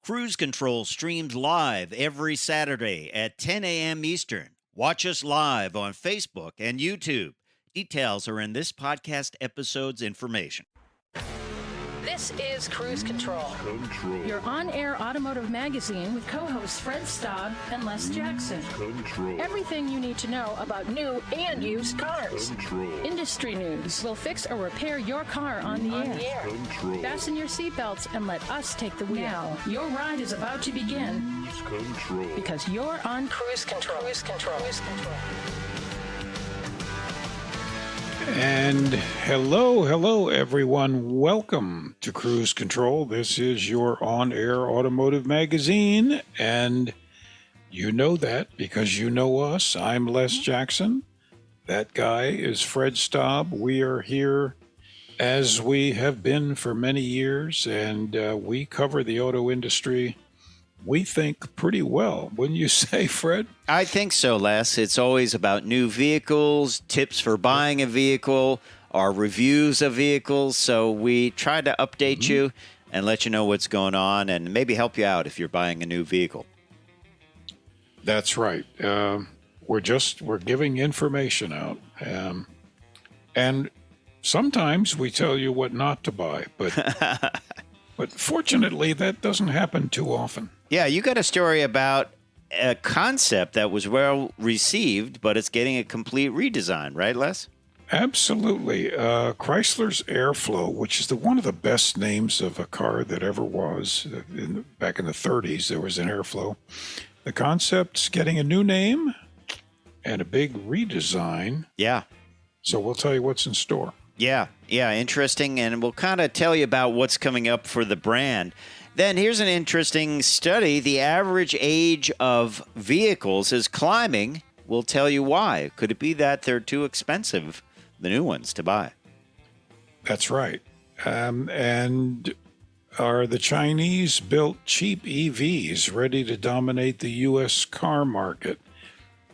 Cruise Control streams live every Saturday at 10 a.m. Eastern. Watch us live on Facebook and YouTube. Details are in this podcast episode's information. This is Cruise Control. Your on-air automotive magazine with co-hosts Fred Staab and Les Jackson. Everything you need to know about new and used cars. Industry news. We'll fix or repair your car on the air. Fasten your seatbelts and let us take the wheel. Now, your ride is about to begin. Because you're on Cruise Control. Cruise Control. Cruise Control. And hello, everyone. Welcome to Cruise Control. This is your on-air automotive magazine, and you know that because you know us. I'm Les Jackson. That guy is Fred Staab. We are here as we have been for many years, and we cover the auto industry, we think, pretty well. Wouldn't you say, Fred? I think so, Les. It's always about new vehicles, tips for buying a vehicle, our reviews of vehicles. So we try to update you and let you know what's going on and maybe help you out if you're buying a new vehicle. That's right. We're giving information out. And sometimes we tell you what not to buy, but fortunately that doesn't happen too often. Yeah, you got a story about a concept that was well received, but it's getting a complete redesign, right, Les? Absolutely. Chrysler's Airflow, which is one of the best names of a car that ever was. Back in the 30s, there was an Airflow. The concept's getting a new name and a big redesign. Yeah. So we'll tell you what's in store. Yeah, interesting, and we'll kind of tell you about what's coming up for the brand. Then here's an interesting study. The average age of vehicles is climbing. We'll tell you why. Could it be that they're too expensive, the new ones, to buy? That's right. And are the Chinese-built cheap EVs ready to dominate the U.S. car market?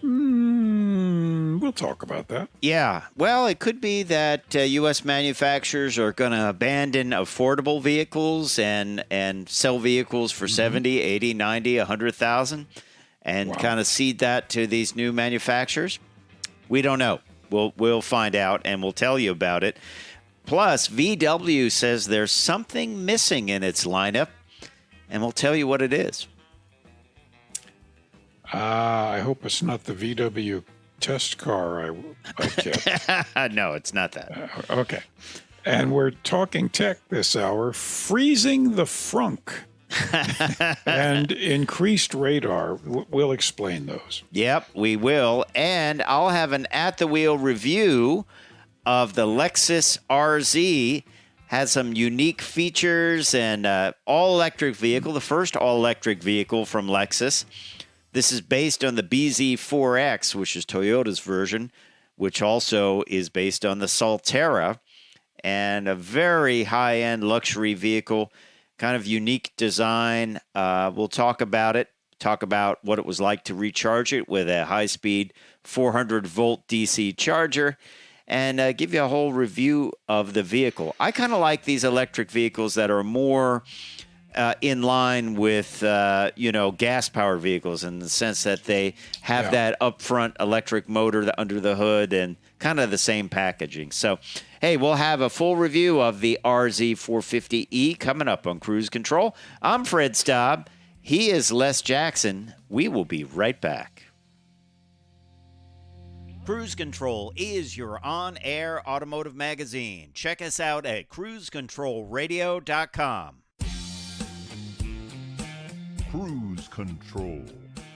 We'll talk about that. Yeah. Well, it could be that U.S. manufacturers are going to abandon affordable vehicles and sell vehicles for 70, 80, 90, 100,000 and kind of cede that to these new manufacturers. We don't know. We'll find out and we'll tell you about it. Plus, VW says there's something missing in its lineup, and we'll tell you what it is. I hope it's not the VW test car I kept. No, it's not that. Okay. And we're talking tech this hour, freezing the frunk and increased radar. We'll explain those. Yep, we will. And I'll have an at-the-wheel review of the Lexus RZ. Has some unique features and all-electric vehicle, the first all-electric vehicle from Lexus. This is based on the BZ4X, which is Toyota's version, which also is based on the Solterra, and a very high-end luxury vehicle, kind of unique design. We'll talk about it, talk about what it was like to recharge it with a high-speed 400-volt DC charger, and give you a whole review of the vehicle. I kind of like these electric vehicles that are more in line with, gas-powered vehicles in the sense that they have that upfront electric motor under the hood and kind of the same packaging. So, hey, we'll have a full review of the RZ450E coming up on Cruise Control. I'm Fred Staab. He is Les Jackson. We will be right back. Cruise Control is your on-air automotive magazine. Check us out at cruisecontrolradio.com. Cruise Control.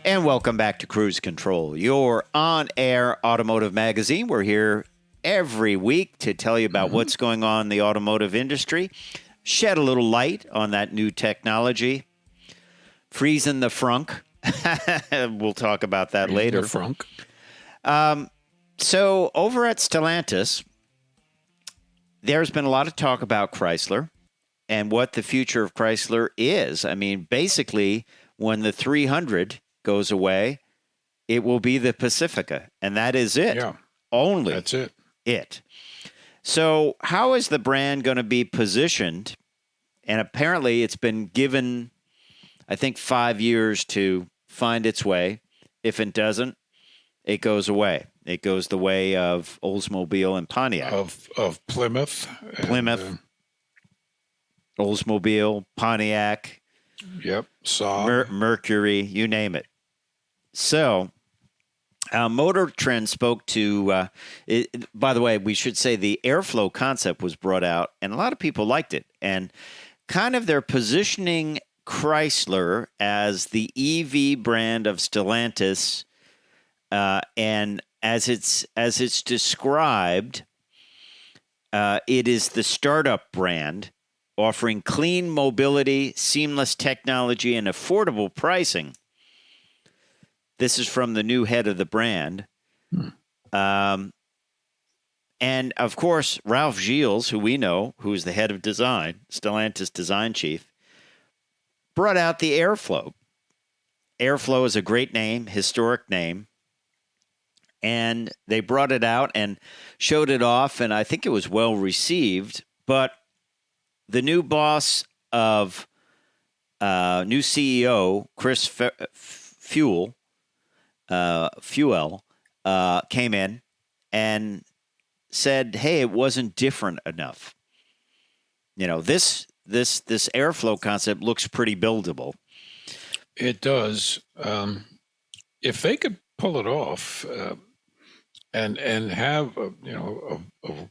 And welcome back to Cruise Control, your on-air automotive magazine. We're here every week to tell you about what's going on in the automotive industry, shed a little light on that new technology, freezing the frunk. We'll talk about that later. The frunk. So over at Stellantis, there's been a lot of talk about Chrysler and what the future of Chrysler is. I mean, basically, when the 300 goes away, it will be the Pacifica, and that is it. Yeah. Only. That's it. So how is the brand going to be positioned? And apparently it's been given I think, 5 years to find its way. If it doesn't, it goes away. It goes the way of Oldsmobile and Pontiac. Of Plymouth. Plymouth, Oldsmobile, Pontiac. Yep. Saab. Mercury, you name it. So, Motor Trend spoke to, by the way, we should say the airflow concept was brought out, and a lot of people liked it. And kind of they're positioning Chrysler as the EV brand of Stellantis, and as it's described, it is the startup brand offering clean mobility, seamless technology, and affordable pricing. This is from the new head of the brand. And, of course, Ralph Gilles, who we know, who is the head of design, Stellantis design chief, brought out the Airflow. Airflow is a great name, historic name. And they brought it out and showed it off, and I think it was well received. But the new boss of new CEO, Chris Fuel, came in and said, "Hey, it wasn't different enough. You know, this airflow concept looks pretty buildable." It does. If they could pull it off and have a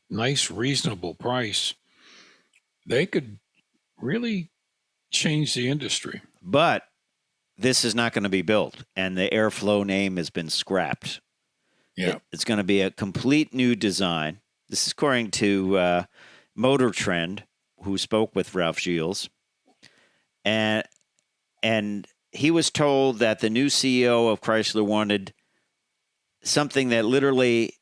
nice, reasonable price, they could really change the industry. But this is not going to be built, and the Airflow name has been scrapped. Yeah. It's going to be a complete new design. This is according to Motor Trend, who spoke with Ralph Gilles. And he was told that the new CEO of Chrysler wanted something that literally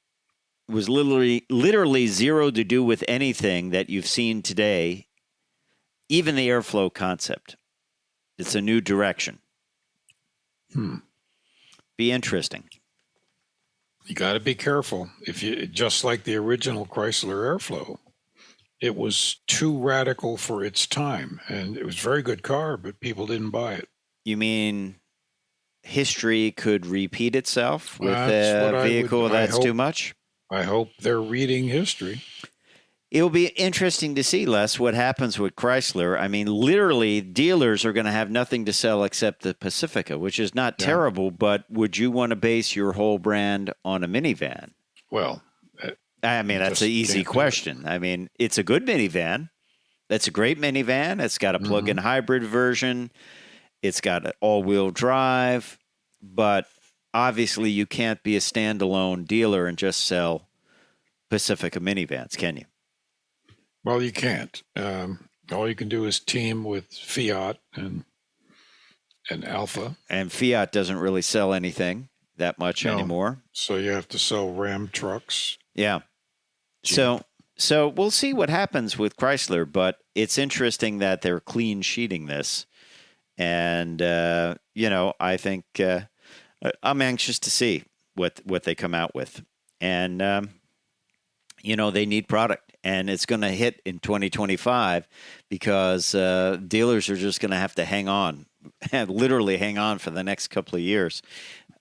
zero to do with anything that you've seen today, even the Airflow concept. It's a new direction. Be interesting. You got to be careful. If you just like the original Chrysler Airflow, it was too radical for its time, and it was a very good car, but people didn't buy it. You mean history could repeat itself with a vehicle that's too much? I hope they're reading history. It'll be interesting to see, Les, what happens with Chrysler. I mean, literally, dealers are going to have nothing to sell except the Pacifica, which is not terrible, but would you want to base your whole brand on a minivan? Well, I mean, that's an easy question. I mean, it's a good minivan. That's a great minivan. It's got a plug-in hybrid version. It's got an all-wheel drive. But obviously, you can't be a standalone dealer and just sell Pacifica minivans, can you? Well, you can't. All you can do is team with Fiat and Alfa. And Fiat doesn't really sell anything that much anymore. So you have to sell Ram trucks. Yeah. So we'll see what happens with Chrysler, but it's interesting that they're clean sheeting this. And, I think I'm anxious to see what they come out with. And, they need product. And it's going to hit in 2025 because dealers are just going to have to hang on, literally hang on for the next couple of years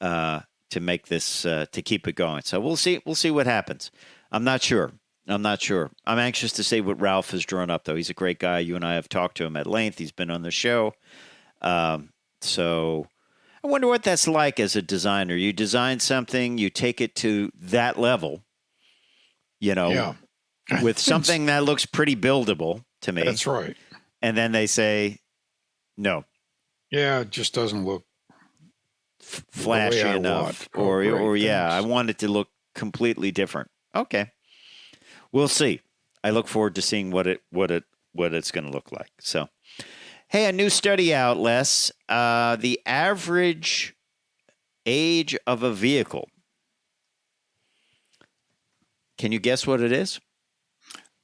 to make this, to keep it going. So we'll see. We'll see what happens. I'm not sure. I'm anxious to see what Ralph has drawn up, though. He's a great guy. You and I have talked to him at length. He's been on the show. So I wonder what that's like as a designer. You design something, you take it to that level, with something that looks pretty buildable to me. That's right. And then they say, no. Yeah, it just doesn't look flashy enough. I want it to look completely different. Okay. We'll see. I look forward to seeing what it's going to look like. So, hey, a new study out, Les. The average age of a vehicle. Can you guess what it is?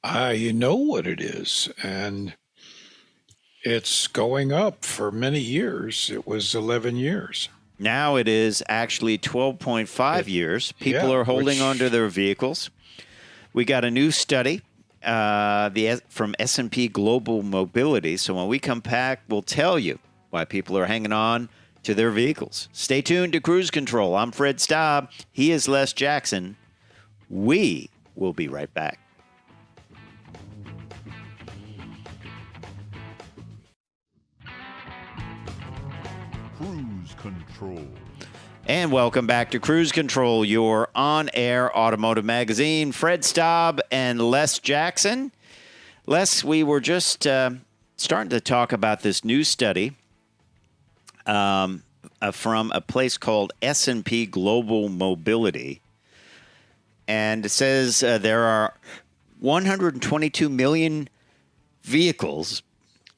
You know what it is, and it's going up for many years. It was 11 years. Now it is actually 12.5 years. People are holding on to their vehicles. We got a new study from S&P Global Mobility. So when we come back, we'll tell you why people are hanging on to their vehicles. Stay tuned to Cruise Control. I'm Fred Staab. He is Les Jackson. We will be right back. Cruise Control. And welcome back to Cruise Control, your on-air automotive magazine. Fred Staab and Les Jackson. Les, we were just starting to talk about this new study from a place called S&P Global Mobility. And it says there are 122 million vehicles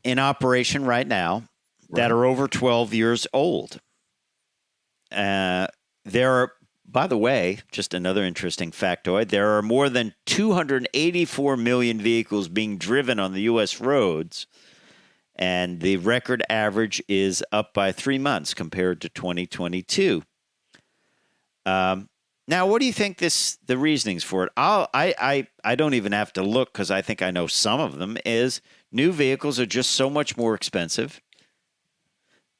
in operation right now that are over 12 years old. There are, by the way, just another interesting factoid, there are more than 284 million vehicles being driven on the U.S. roads, and the record average is up by 3 months compared to 2022. Now, what do you think the reasonings for it? I don't even have to look because I think I know some of them, is new vehicles are just so much more expensive.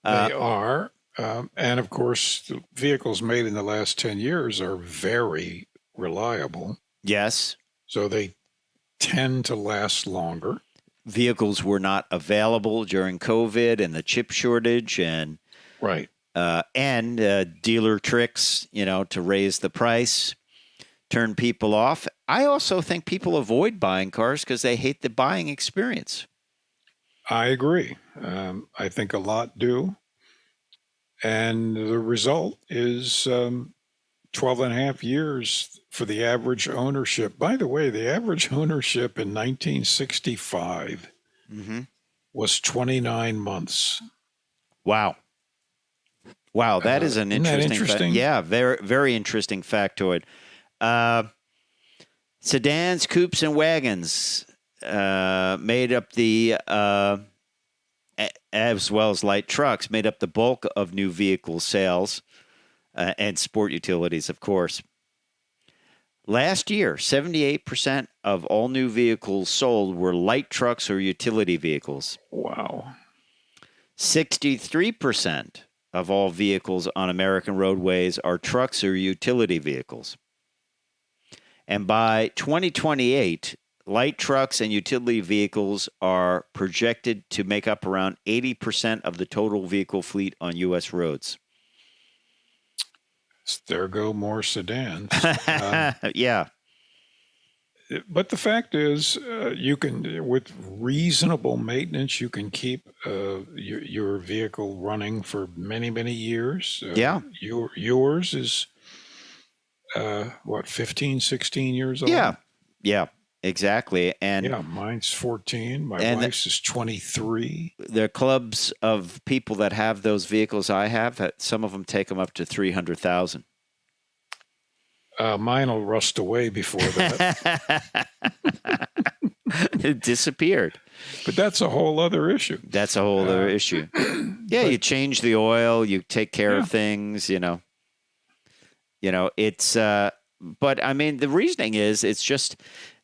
They are. And of course, the vehicles made in the last 10 years are very reliable. Yes. So they tend to last longer. Vehicles were not available during COVID and the chip shortage and right. Dealer tricks, to raise the price, turn people off. I also think people avoid buying cars because they hate the buying experience. I agree. I think a lot do. And the result is 12 and a half years for the average ownership. By the way, the average ownership in 1965 was 29 months. Wow. Wow, that is an interesting. Yeah, very, very interesting factoid. Sedans, coupes, and wagons made up the, as well as light trucks, made up the bulk of new vehicle sales and sport utilities, of course. Last year, 78% of all new vehicles sold were light trucks or utility vehicles. Wow. 63% of all vehicles on American roadways are trucks or utility vehicles. And by 2028, light trucks and utility vehicles are projected to make up around 80% of the total vehicle fleet on U.S. roads. There go more sedans. Yeah. But the fact is, you can, with reasonable maintenance, you can keep your vehicle running for many, many years. Yeah. Yours is, 15, 16 years old? Yeah. Yeah, exactly. And yeah, mine's 14. My wife's is 23. The clubs of people that have those vehicles I have, some of them take them up to 300,000. Mine will rust away before that. It disappeared. But that's a whole other issue. That's a whole other issue. Yeah, you change the oil, you take care of things, it's, but I mean, the reasoning is it's just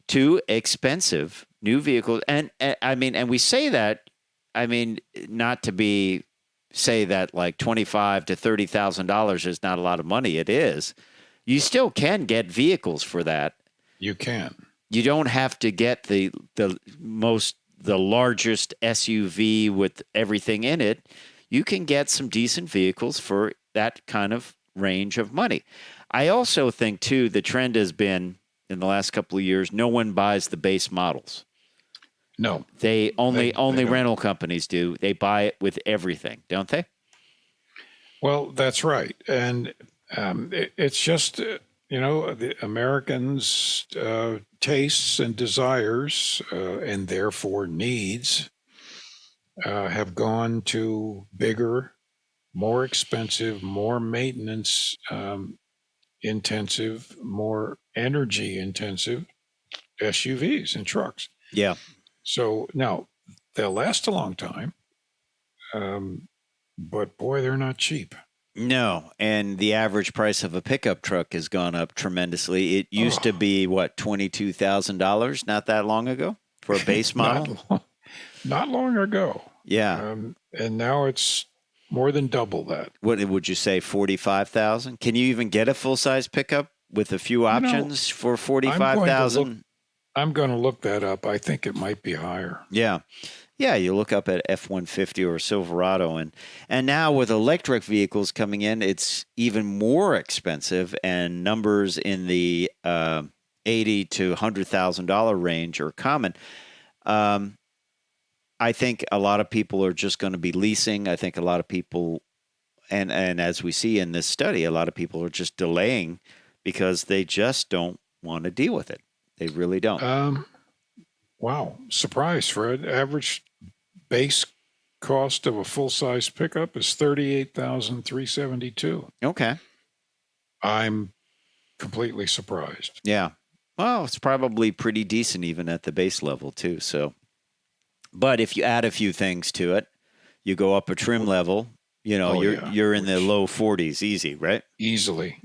too expensive, new vehicles. And we say that, not to say that like $25,000 to $30,000 is not a lot of money. It is. You still can get vehicles for that. You can. You don't have to get the largest SUV with everything in it. You can get some decent vehicles for that kind of range of money. I also think too, the trend has been in the last couple of years, no one buys the base models. No. They rental companies do. They buy it with everything, don't they? Well, that's right. And it's just, the Americans' tastes and desires and therefore needs have gone to bigger, more expensive, more maintenance intensive, more energy intensive SUVs and trucks. Yeah. So now they'll last a long time, but boy, they're not cheap. No, and the average price of a pickup truck has gone up tremendously. It used to be, $22,000 not that long ago for a base model? Not long ago. Yeah. and now it's more than double that. What would you say, 45,000? Can you even get a full-size pickup with a few options for 45,000? I'm going to look that up. I think it might be higher. Yeah. Yeah, you look up at F-150 or Silverado, and now with electric vehicles coming in, it's even more expensive, and numbers in the $80,000 to $100,000 range are common. I think a lot of people are just going to be leasing. I think a lot of people, and as we see in this study, a lot of people are just delaying because they just don't want to deal with it. They really don't. Wow. Surprise, Fred. Average base cost of a full-size pickup is $38,372. Okay. I'm completely surprised. Yeah. Well, it's probably pretty decent even at the base level too. So, but if you add a few things to it, you go up a trim level, you're in the low 40s easy, right? Easily.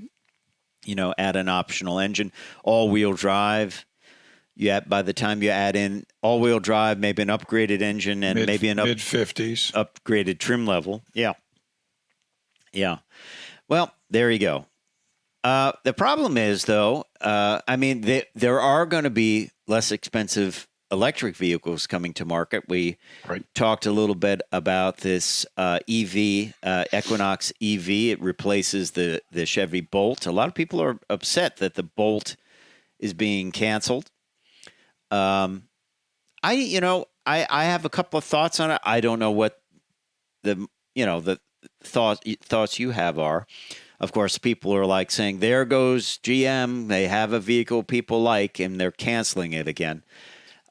Add an optional engine, all-wheel drive. By the time you add in all-wheel drive, maybe an upgraded engine and maybe an mid-50s upgraded trim level. Yeah. Yeah. Well, there you go. The problem is, though, there are going to be less expensive electric vehicles coming to market. We talked a little bit about this EV, Equinox EV. It replaces the Chevy Bolt. A lot of people are upset that the Bolt is being canceled. I have a couple of thoughts on it. I don't know what the thoughts you have are. Of course, people are like saying, there goes GM. They have a vehicle people like, and they're canceling it again.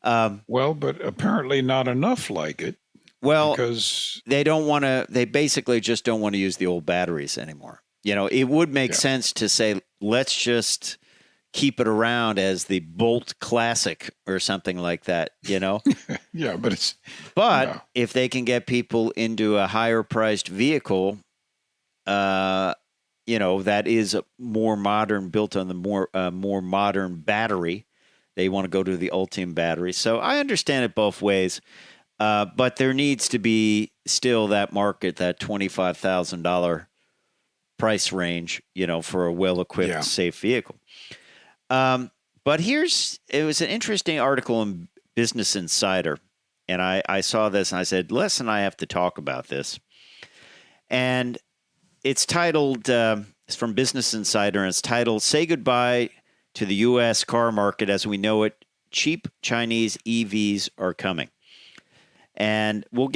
Well, but apparently not enough like it. Well, because they don't want to. They basically just don't want to use the old batteries anymore. It would make sense to say, let's just keep it around as the Bolt Classic or something like that. Yeah, but if they can get people into a higher priced vehicle, that is more modern, built on the more modern battery. They want to go to the Ultium battery. So I understand it both ways, but there needs to be still that market, that $25,000 price range, for a well-equipped, safe vehicle. But it was an interesting article in Business Insider, and I saw this and I said, Les and I have to talk about this. And it's titled, it's from Business Insider, and it's titled, Say Goodbye to the U.S. Car Market as We Know It. Cheap Chinese EVs are coming. And we'll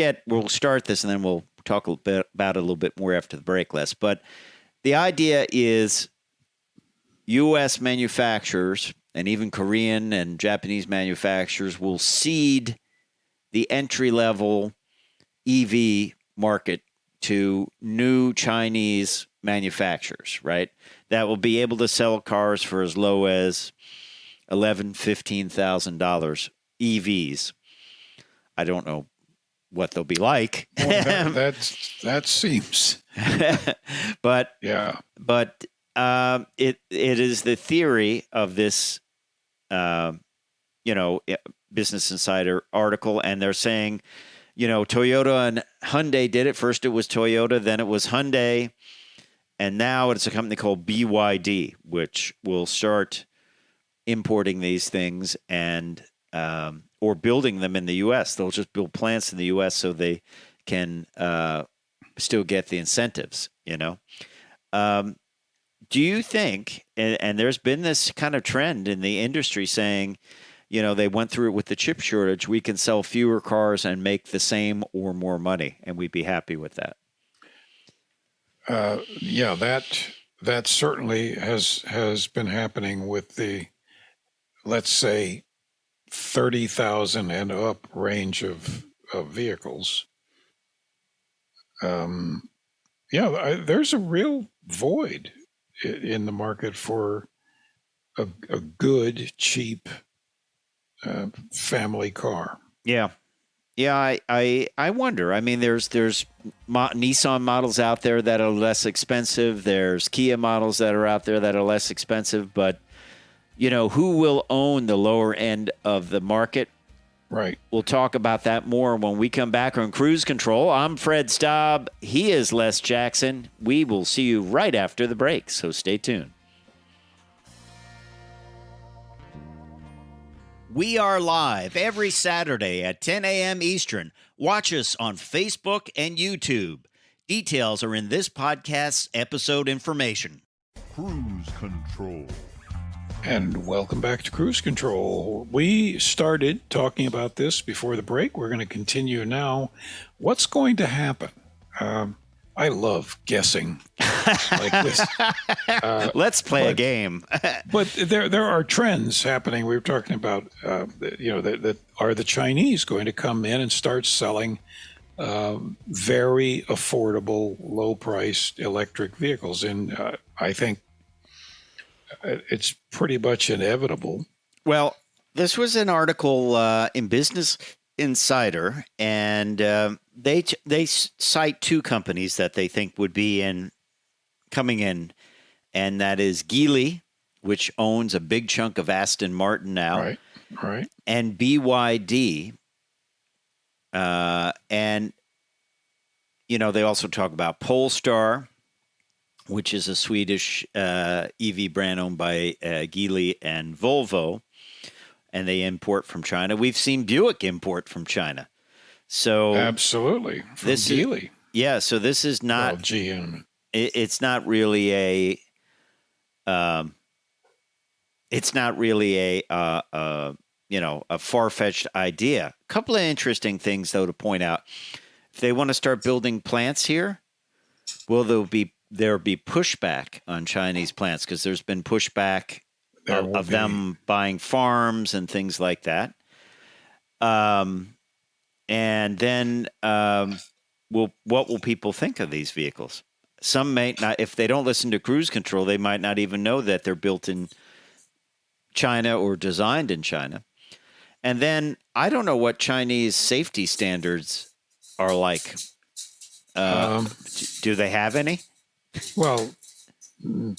start this and then we'll talk a little bit about it a little bit more after the break, Les. But the idea is U.S. manufacturers and even Korean and Japanese manufacturers will cede the entry-level EV market to new Chinese manufacturers, right? That will be able to sell cars for as low as $11,000, $15,000 EVs. I don't know what they'll be like. Well, that seems. But yeah. But it is the theory of this, Business Insider article, and they're saying, Toyota and Hyundai did it. First it was Toyota, then it was Hyundai, and now it's a company called BYD, which will start importing these things and or building them in the U.S. They'll just build plants in the U.S. so they can still get the incentives, Do you think, and there's been this kind of trend in the industry saying, they went through it with the chip shortage, we can sell fewer cars and make the same or more money, and we'd be happy with that. That certainly has been happening with the, let's say, 30,000 and up range of vehicles. There's a real void in the market for a good, cheap family car. Yeah. I wonder. I mean, there's Nissan models out there that are less expensive. There's Kia models that are out there that are less expensive. But who will own the lower end of the market? Right. We'll talk about that more when we come back on Cruise Control. I'm Fred Staab. He is Les Jackson. We will see you right after the break, so stay tuned. We are live every Saturday at 10 a.m. Eastern. Watch us on Facebook and YouTube. Details are in this podcast's episode information. Cruise Control. And welcome back to Cruise Control. We started talking about this before the break. We're going to continue now. What's going to happen? I love guessing like this. Let's play a game. But there are trends happening. We were talking about, that are the Chinese going to come in and start selling very affordable, low-priced electric vehicles? And I think it's pretty much inevitable. Well, this was an article in Business Insider, and they cite two companies that they think would be coming in, and that is Geely, which owns a big chunk of Aston Martin now, right, and BYD, and they also talk about Polestar, which is a Swedish EV brand owned by Geely and Volvo, and they import from China. We've seen Buick import from China. So absolutely, from Geely. So this is not GM. It's not really a. It's not really a far-fetched idea. A couple of interesting things though to point out. If they want to start building plants here, will there be pushback on Chinese plants? Because there's been pushback of them buying farms and things like that. And then what will people think of these vehicles? Some may not, if they don't listen to Cruise Control, they might not even know that they're built in China or designed in China. And then I don't know what Chinese safety standards are like. Do they have any? Well,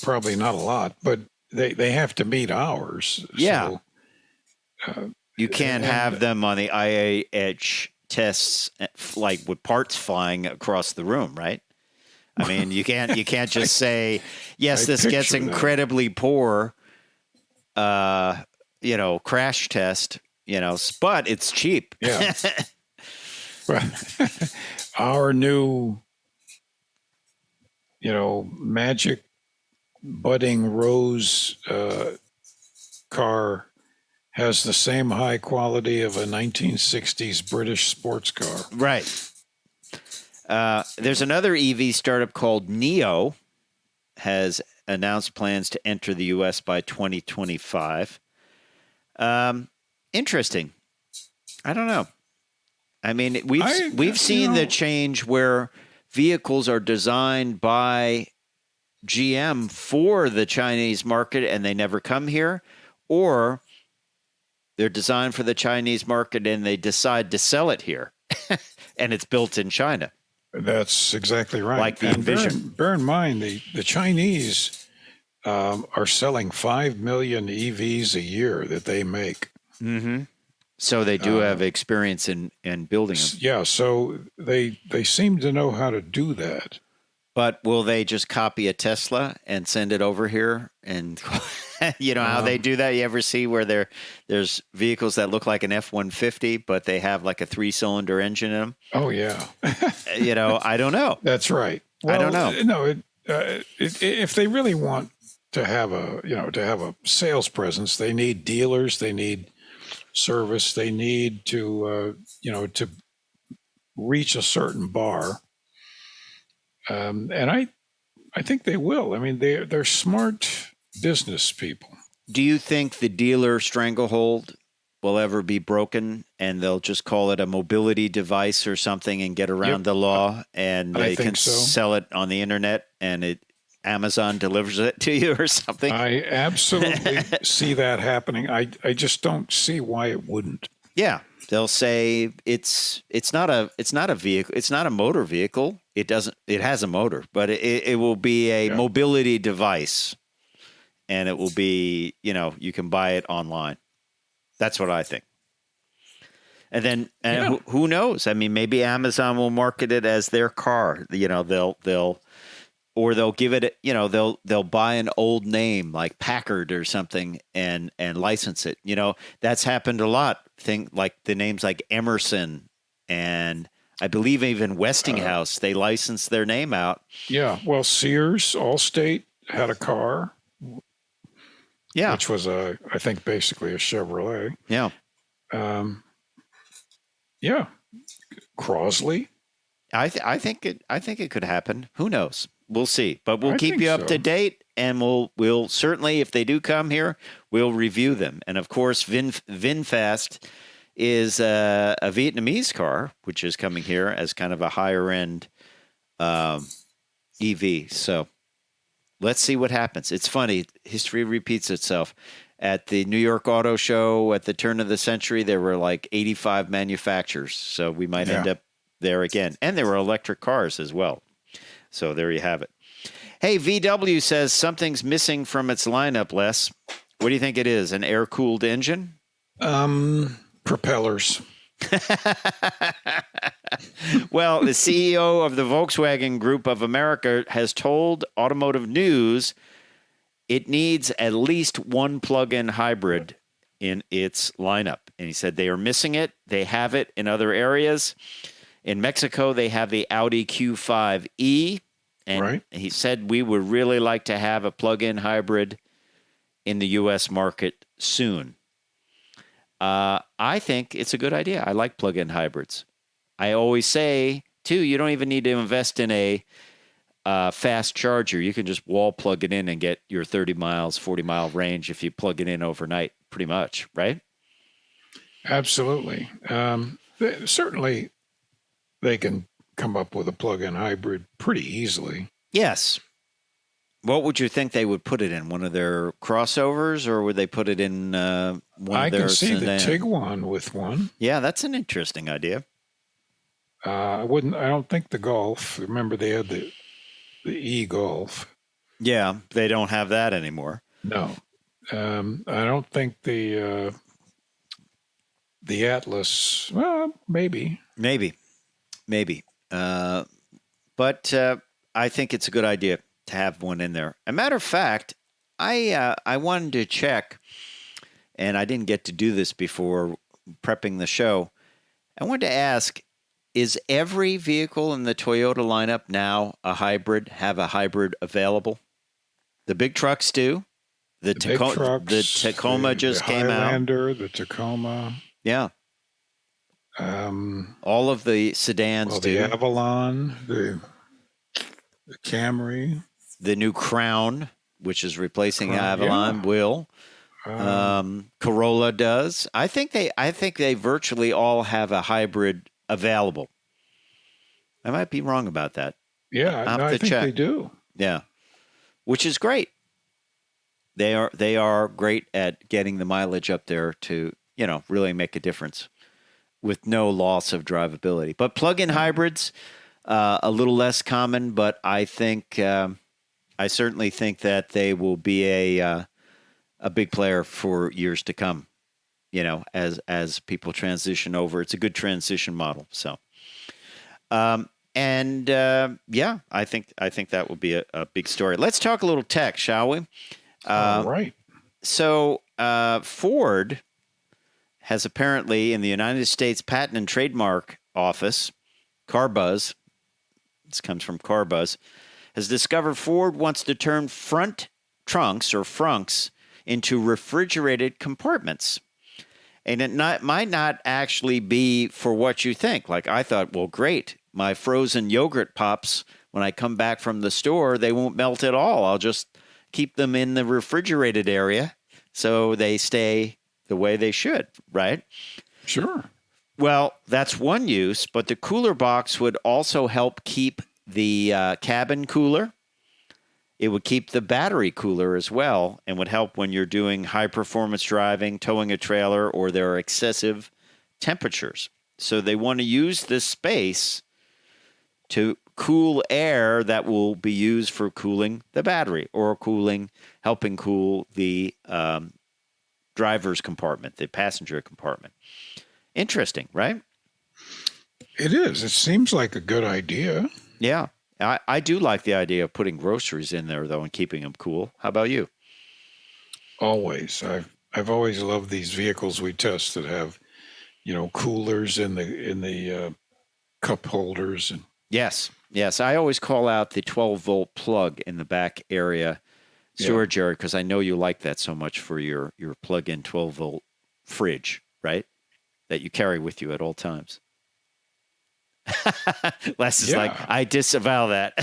probably not a lot, but they have to meet ours. Yeah. So, you can't have them on the IAH tests like with parts flying across the room, right? I mean, you can't just say, yes, this gets incredibly poor, crash test, but it's cheap. Yeah. Our new, magic budding rose car has the same high quality of a 1960s British sports car. Right. There's another EV startup called NIO has announced plans to enter the U.S. by 2025. Interesting. I don't know. I mean, we've seen the change where vehicles are designed by GM for the Chinese market and they never come here, or they're designed for the Chinese market and they decide to sell it here and it's built in China. That's exactly right. Like the Envision. Bear in mind, the Chinese are selling 5 million EVs a year that they make. Mm-hmm. So they do have experience in building them. Yeah, so they seem to know how to do that. But will they just copy a Tesla and send it over here? And how they do that? You ever see where there's vehicles that look like an F-150, but they have like a 3-cylinder engine in them? Oh, yeah. I don't know. That's right. Well, I don't know. No, if they really want to have a sales presence, they need dealers, they need service, they need to reach a certain bar. And I think they will. I mean, they're smart business people. Do you think the dealer stranglehold will ever be broken and they'll just call it a mobility device or something and get around the law and they can sell it on the internet and Amazon delivers it to you or something? I absolutely see that happening. I just don't see why it wouldn't. Yeah. They'll say it's not a vehicle. It's not a motor vehicle. It has a motor, but it will be a mobility device, and it will be, you can buy it online. That's what I think. And then Yeah. who knows? I mean, maybe Amazon will market it as their car. They'll give it, they'll buy an old name like Packard or something and license it. That's happened a lot. Like the names like Emerson and I believe even Westinghouse, they licensed their name out. Yeah. Well, Sears, Allstate had a car. Yeah. Which was I think basically a Chevrolet. Yeah. Yeah. Crosley. I think it could happen. Who knows? We'll see, but we'll I keep think you up so. to date, and we'll certainly, if they do come here, we'll review them. And of course, VinFast is a Vietnamese car, which is coming here as kind of a higher end EV. So let's see what happens. It's funny, history repeats itself. At the New York Auto Show at the turn of the century, there were like 85 manufacturers, so we might end up there again. And there were electric cars as well. So there you have it. Hey, VW says something's missing from its lineup, Les. What do you think it is? An air-cooled engine? Propellers. Well, the CEO of the Volkswagen Group of America has told Automotive News it needs at least one plug-in hybrid in its lineup. And he said they are missing it. They have it in other areas. In Mexico, they have the Audi Q5e, and he said we would really like to have a plug-in hybrid in the U.S. market soon. I think it's a good idea. I like plug-in hybrids. I always say, too, you don't even need to invest in a fast charger. You can just wall plug it in and get your 30 miles, 40-mile range if you plug it in overnight, pretty much, right? Absolutely. Certainly, they can come up with a plug-in hybrid pretty easily. Yes. What would you think they would put it in? One of their crossovers, or would they put it in one of their I can see the sedan? Tiguan with one. Yeah, that's an interesting idea. I don't think the Golf. Remember, they had the e-Golf. Yeah, they don't have that anymore. No. I don't think the Atlas. Well, maybe. Maybe. But I think it's a good idea to have one in there. As a matter of fact, I wanted to check, and I didn't get to do this before prepping the show. I wanted to ask, is every vehicle in the Toyota lineup now a hybrid, have a hybrid available? The big trucks do. The Tacoma just came out. The Highlander, the Tacoma. Yeah. All of the sedans do. The Avalon, the Camry. The new Crown, which is replacing Avalon, will. Corolla does. I think they virtually all have a hybrid available. I might be wrong about that. Yeah, I think they do. Yeah, which is great. They are great at getting the mileage up there to really make a difference with no loss of drivability. But plug-in hybrids, a little less common, but I think I certainly think that they will be a big player for years to come. As people transition over, it's a good transition model. So, I think that will be a big story. Let's talk a little tech, shall we? All right. So, Ford has apparently, in the United States Patent and Trademark Office, CarBuzz, this comes from CarBuzz, has discovered Ford wants to turn front trunks or frunks into refrigerated compartments. And it might not actually be for what you think. Like I thought, well, great. My frozen yogurt pops, when I come back from the store, they won't melt at all. I'll just keep them in the refrigerated area so they stay the way they should, right? Sure. Well, that's one use, but the cooler box would also help keep the cabin cooler. It would keep the battery cooler as well and would help when you're doing high-performance driving, towing a trailer, or there are excessive temperatures. So they want to use this space to cool air that will be used for cooling the battery or helping cool the driver's compartment, the passenger compartment. Interesting, right? It is. It seems like a good idea. Yeah. I do like the idea of putting groceries in there, though, and keeping them cool. How about you? Always. I've always loved these vehicles we test that have, coolers in the cup holders. And Yes. I always call out the 12-volt plug in the back area storage area because I know you like that so much for your plug-in 12-volt fridge, right? That you carry with you at all times. Les is like, I disavow that.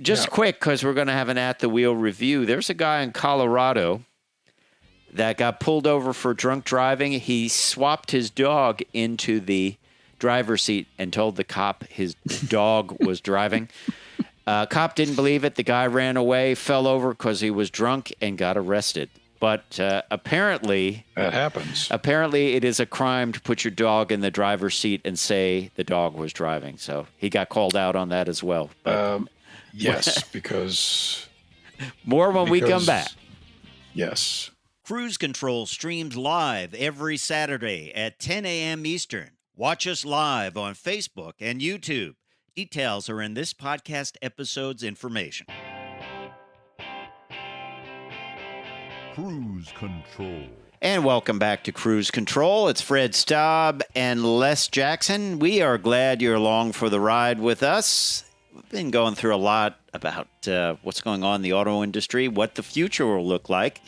Just quick, because we're going to have an at-the-wheel review. There's a guy in Colorado that got pulled over for drunk driving. He swapped his dog into the driver's seat and told the cop his dog was driving. Cop didn't believe it. The guy ran away, fell over because he was drunk, and got arrested. But apparently... That happens. Apparently, it is a crime to put your dog in the driver's seat and say the dog was driving. So he got called out on that as well. But, yes, because... More when we come back. Yes. Cruise Control streams live every Saturday at 10 a.m. Eastern. Watch us live on Facebook and YouTube. Details are in this podcast episode's information. Cruise Control. And welcome back to Cruise Control. It's Fred Staab and Les Jackson. We are glad you're along for the ride with us. We've been going through a lot about what's going on in the auto industry, what the future will look like.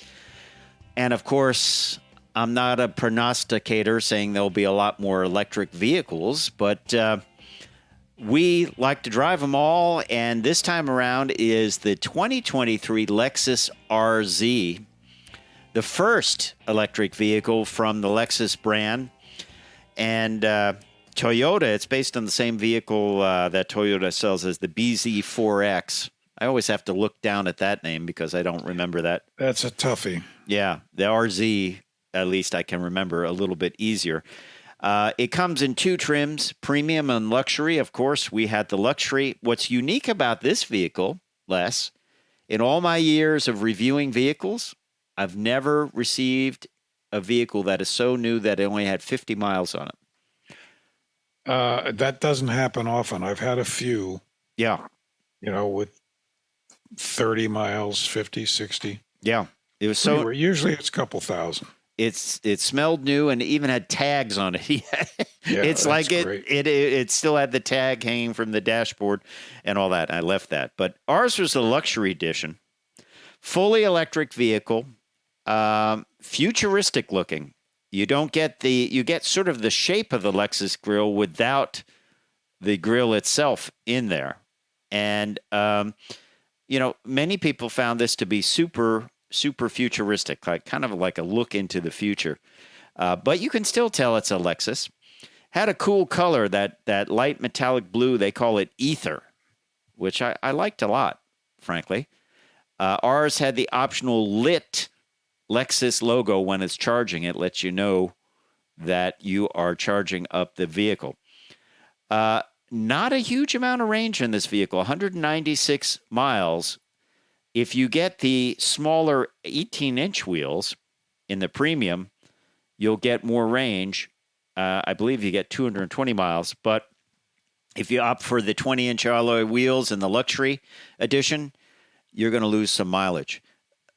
And, of course, I'm not a prognosticator saying there'll be a lot more electric vehicles, but we like to drive them all. And this time around is the 2023 Lexus RZ, the first electric vehicle from the Lexus brand. And Toyota, it's based on the same vehicle that Toyota sells as the BZ4X. I always have to look down at that name because I don't remember that. That's a toughie. Yeah, the RZ, at least I can remember a little bit easier. It comes in two trims, premium and luxury. Of course, we had the luxury. What's unique about this vehicle, Les, in all my years of reviewing vehicles, I've never received a vehicle that is so new that it only had 50 miles on it. That doesn't happen often. I've had a few. Yeah. With 30 miles, 50, 60. Yeah. It was so. Usually it's a couple thousand. It smelled new and even had tags on it. It's like it still had the tag hanging from the dashboard and all that. I left that. But ours was the luxury edition. Fully electric vehicle. Futuristic looking. You get sort of the shape of the Lexus grille without the grille itself in there. And, many people found this to be super futuristic, kind of like a look into the future. But you can still tell it's a Lexus. Had a cool color, that light metallic blue, they call it ether, which I liked a lot, frankly. Ours had the optional lit Lexus logo when it's charging. It lets you know that you are charging up the vehicle. Not a huge amount of range in this vehicle, 196 miles. If you get the smaller 18-inch wheels in the premium, you'll get more range. I believe you get 220 miles. But if you opt for the 20-inch alloy wheels in the luxury edition, you're going to lose some mileage.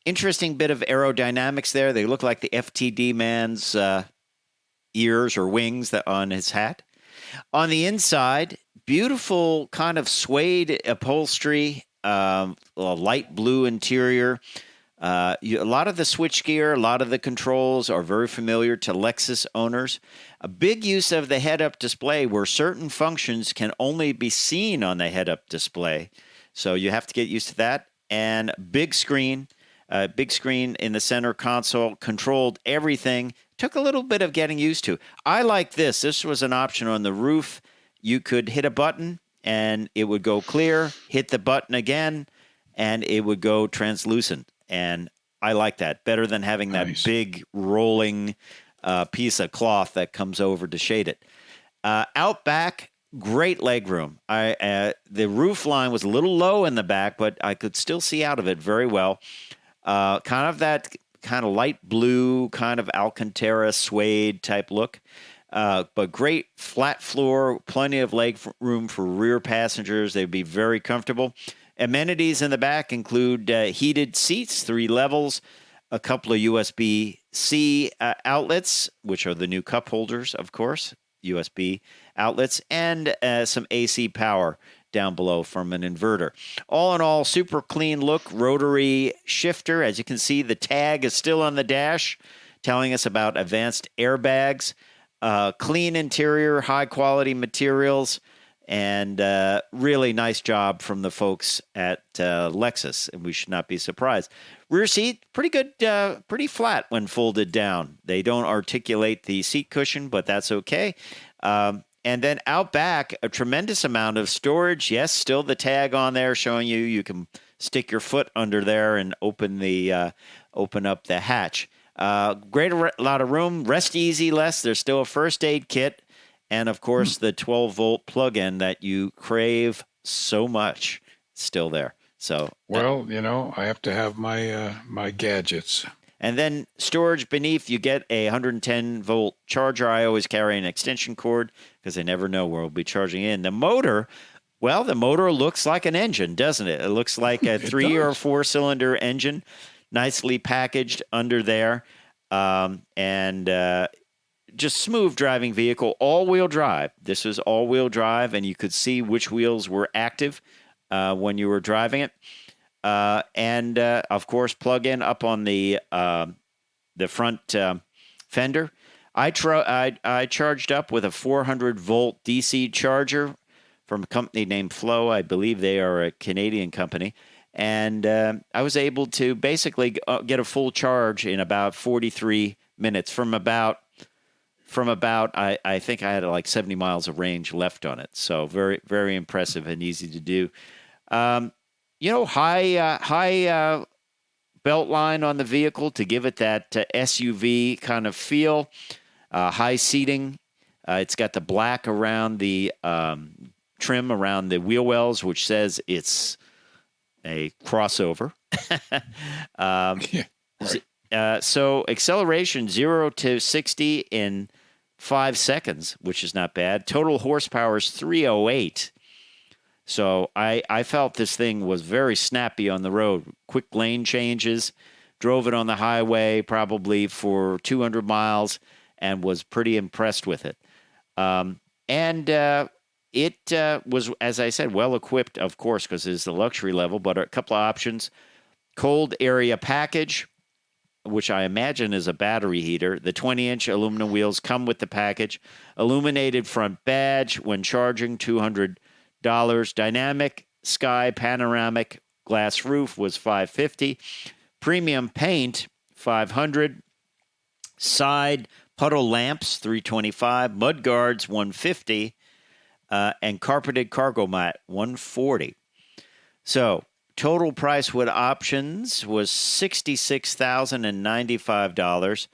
Interesting bit of aerodynamics there. They look like the FTD man's ears or wings on his hat. On the inside, beautiful kind of suede upholstery, a light blue interior. A lot of the switchgear, a lot of the controls are very familiar to Lexus owners. A big use of the head-up display where certain functions can only be seen on the head-up display. So you have to get used to that. And big screen in the center console, controlled everything. Took a little bit of getting used to. I like this. This was an option on the roof. You could hit a button and it would go clear, hit the button again, and it would go translucent. And I like that better than having that big rolling piece of cloth that comes over to shade it. Out back, great legroom. The roof line was a little low in the back, but I could still see out of it very well. Kind of that kind of light blue, kind of Alcantara suede type look. But great flat floor, plenty of leg room for rear passengers. They'd be very comfortable. Amenities in the back include heated seats, 3 levels, a couple of USB-C outlets, which are the new cup holders, of course, USB outlets, and some AC power down below from an inverter. All in all, super clean look, rotary shifter. As you can see, the tag is still on the dash, telling us about advanced airbags. Clean interior, high-quality materials, and really nice job from the folks at Lexus, and we should not be surprised. Rear seat, pretty good, pretty flat when folded down. They don't articulate the seat cushion, but that's okay. And then out back, a tremendous amount of storage. Yes, still the tag on there showing you can stick your foot under there and open up the hatch. Great lot of room, rest easy less. There's still a first aid kit, and of course the 12-volt plug-in that you crave so much, still there. So well, I have to have my gadgets. And then storage beneath, you get a 110-volt charger. I always carry an extension cord because I never know where I'll be charging in. The motor, well, the motor looks like an engine, doesn't it? It looks like a 3 or 4-cylinder engine, nicely packaged under there. And just smooth driving vehicle, all-wheel drive. This is all-wheel drive, and you could see which wheels were active when you were driving it. And of course, plug in up on the front fender. I charged up with a 400-volt DC charger from a company named Flow. I believe they are a Canadian company. And I was able to basically get a full charge in about 43 minutes from about I think I had like 70 miles of range left on it. So very, very impressive and easy to do. High belt line on the vehicle to give it that SUV kind of feel. High seating. It's got the black around the trim around the wheel wells, which says it's a crossover. So acceleration 0 to 60 in 5 seconds, which is not bad. Total horsepower is 308. So I felt this thing was very snappy on the road. Quick lane changes. Drove it on the highway probably for 200 miles and was pretty impressed with it. It was, as I said, well equipped, of course, because it's the luxury level, but a couple of options. Cold area package, which I imagine is a battery heater. The 20-inch aluminum wheels come with the package. Illuminated front badge when charging, $200. Dynamic sky panoramic glass roof was $550. Premium paint, $500. Side puddle lamps, $325. Mud guards, $150. And carpeted cargo mat, $140. So total price with options was $66,095.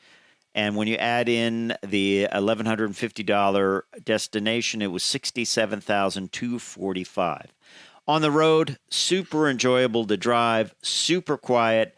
And when you add in the $1,150 destination, it was $67,245. On the road, super enjoyable to drive, super quiet.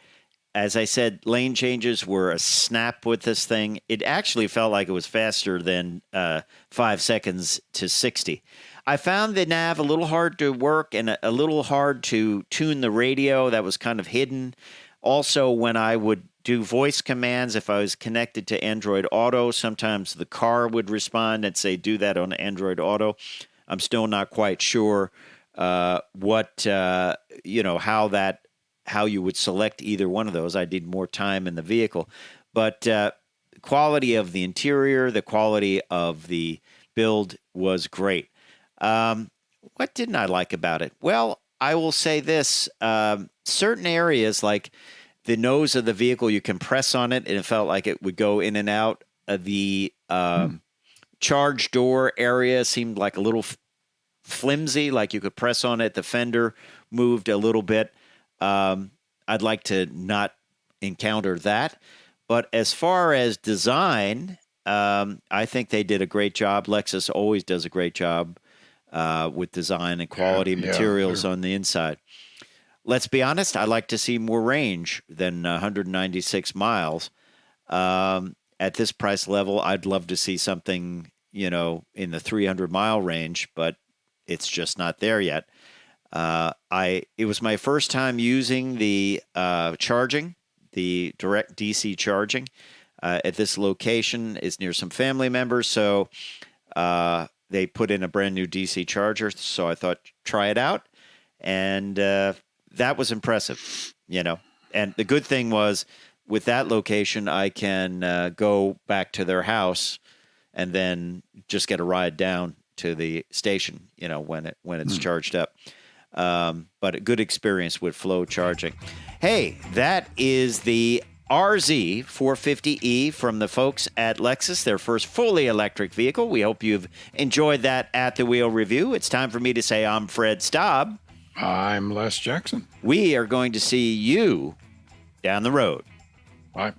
As I said, lane changes were a snap with this thing. It actually felt like it was faster than 5 seconds to 60. I found the nav a little hard to work and a little hard to tune the radio. That was kind of hidden. Also, when I would do voice commands, if I was connected to Android Auto, sometimes the car would respond and say, do that on Android Auto. I'm still not quite sure how you would select either one of those. I need more time in the vehicle. But quality of the interior, the quality of the build was great. What didn't I like about it? Well, I will say this. Certain areas, like the nose of the vehicle, you can press on it, and it felt like it would go in and out. The charge door area seemed like a little flimsy, like you could press on it. The fender moved a little bit. I'd like to not encounter that. But as far as design, I think they did a great job. Lexus always does a great job with design and quality materials on the inside. let's be honest, I like to see more range than 196 miles. At this price level, I'd love to see something, in the 300-mile range, but it's just not there yet. It was my first time using the charging, the direct DC charging. At this location is near some family members, so they put in a brand new DC charger. So I thought, try it out, and that was impressive, And the good thing was, with that location, I can go back to their house and then just get a ride down to the station, when it's charged up. But a good experience with flow charging. Hey, that is the RZ 450E from the folks at Lexus, their first fully electric vehicle. We hope you've enjoyed that at the wheel review. It's time for me to say I'm Fred Staab. I'm Les Jackson. We are going to see you down the road. Bye.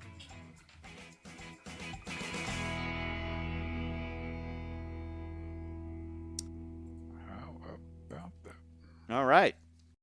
How about that? All right.